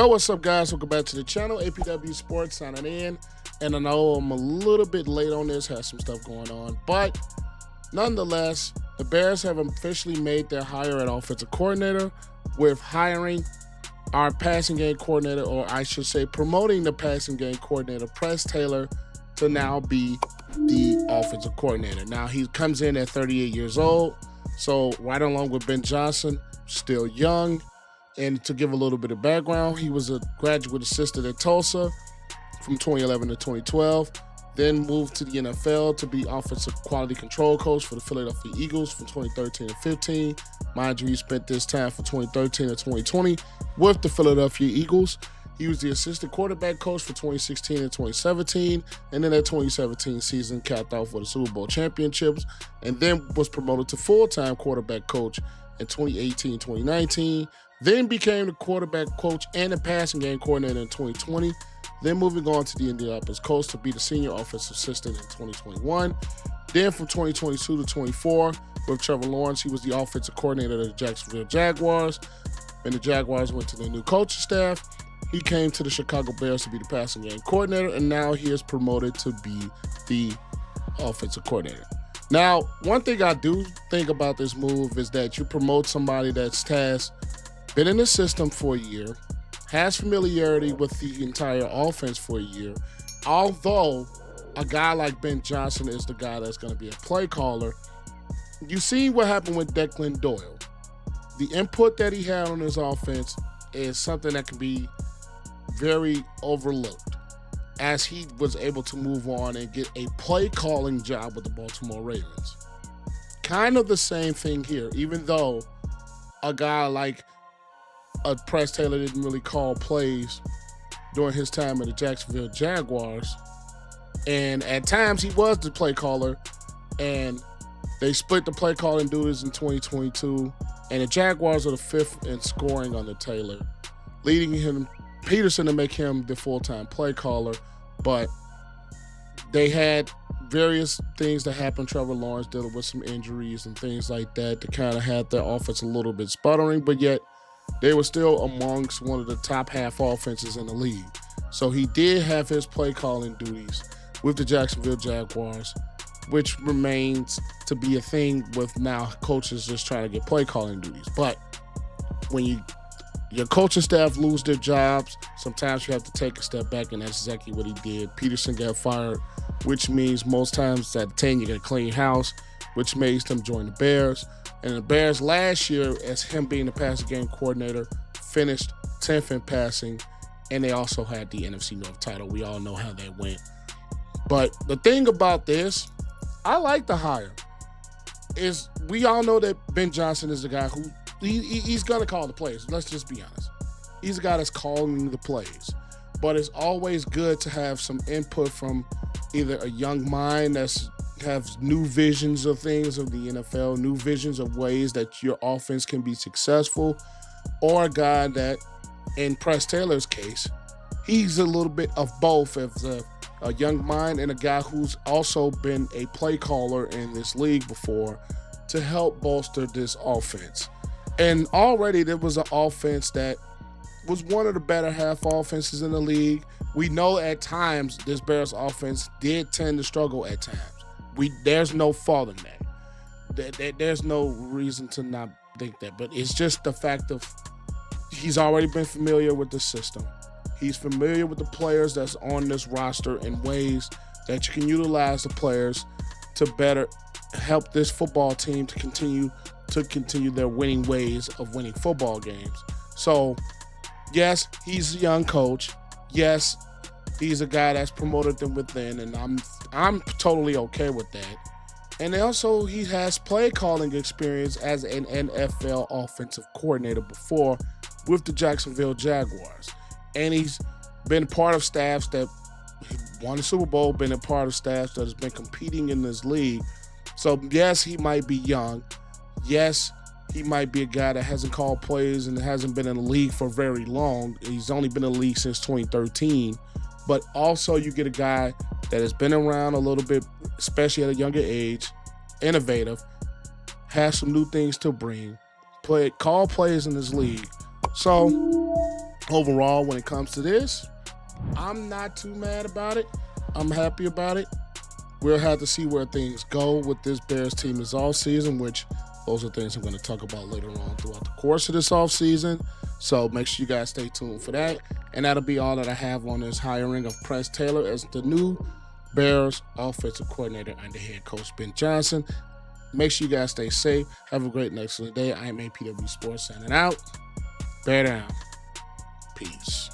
Yo, what's up, guys? Welcome back to the channel. APW Sports signing in. And I know I'm a little bit late on this, has some stuff going on. But nonetheless, the Bears have officially made their hire at offensive coordinator with hiring our passing game coordinator, or I should say promoting the passing game coordinator, Press Taylor, to now be the offensive coordinator. Now, he comes in at 38 years old, so right along with Ben Johnson, still young. And to give a little bit of background, he was a graduate assistant at Tulsa from 2011 to 2012, then moved to the NFL to be offensive quality control coach for the Philadelphia Eagles from 2013 to 15. Mind you, he spent this time from 2013 to 2020 with the Philadelphia Eagles. He was the assistant quarterback coach for 2016 and 2017, and then that 2017 season capped off with the Super Bowl championships, and then was promoted to full-time quarterback coach in 2018-2019, then became the quarterback coach and the passing game coordinator in 2020, then moving on to the Indianapolis Colts to be the senior offensive assistant in 2021. Then from 2022 to 24, with Trevor Lawrence, he was the offensive coordinator of the Jacksonville Jaguars. When the Jaguars went to their new coaching staff, he came to the Chicago Bears to be the passing game coordinator, and now he is promoted to be the offensive coordinator. Now, one thing I do think about this move is that you promote somebody that's been in the system for a year, has familiarity with the entire offense for a year, although a guy like Ben Johnson is the guy that's going to be a play caller. You see what happened with Declan Doyle. The input that he had on his offense is something that can be very overlooked, as he was able to move on and get a play calling job with the Baltimore Ravens. Kind of the same thing here, even though a guy like Press Taylor didn't really call plays during his time at the Jacksonville Jaguars. And at times he was the play caller, and they split the play calling duties in 2022. And the Jaguars are the fifth in scoring under Taylor, leading Peterson to make him the full-time play caller. But they had various things that happened. Trevor Lawrence dealing with some injuries and things like that kind of had their offense a little bit sputtering, but yet they were still amongst one of the top half offenses in the league. So he did have his play calling duties with the Jacksonville Jaguars, which remains to be a thing with now coaches just trying to get play calling duties. But when your coaching staff lose their jobs, sometimes you have to take a step back, and that's exactly what he did. Peterson got fired, which means most times at 10 you get a clean house, which makes them join the Bears. And the Bears last year, as him being the passing game coordinator, finished 10th in passing, and they also had the NFC North title. We all know how that went. But the thing about this, I like the hire, is we all know that Ben Johnson is the guy who he's going to call the plays. Let's just be honest. He's the guy that's calling the plays. But it's always good to have some input from either a young mind that's have new visions of things of the NFL, new visions of ways that your offense can be successful, or a guy that, in Press Taylor's case, he's a little bit of both, as a young mind and a guy who's also been a play caller in this league before to help bolster this offense. And already there was an offense that was one of the better half offenses in the league. We know at times this Bears offense did tend to struggle at times. There's no fault in that. There's no reason to not think that. But it's just the fact of he's already been familiar with the system. He's familiar with the players that's on this roster in ways that you can utilize the players to better help this football team to continue their winning ways of winning football games. So, yes, he's a young coach. Yes, he's a guy that's promoted them within, and I'm totally okay with that. And also, he has play calling experience as an NFL offensive coordinator before with the Jacksonville Jaguars. And he's been part of staffs that won the Super Bowl, been a part of staffs that has been competing in this league. So, yes, he might be young. Yes, he might be a guy that hasn't called plays and hasn't been in the league for very long. He's only been in the league since 2013. But also you get a guy that has been around a little bit, especially at a younger age, innovative, has some new things to bring, call plays in this league. So overall, when it comes to this, I'm not too mad about it. I'm happy about it. We'll have to see where things go with this Bears team this offseason, which those are things I'm going to talk about later on throughout the course of this offseason. So make sure you guys stay tuned for that. And that'll be all that I have on this hiring of Press Taylor as the new Bears offensive coordinator under head coach Ben Johnson. Make sure you guys stay safe. Have a great and excellent day. I am APW Sports signing out. Bear down. Peace.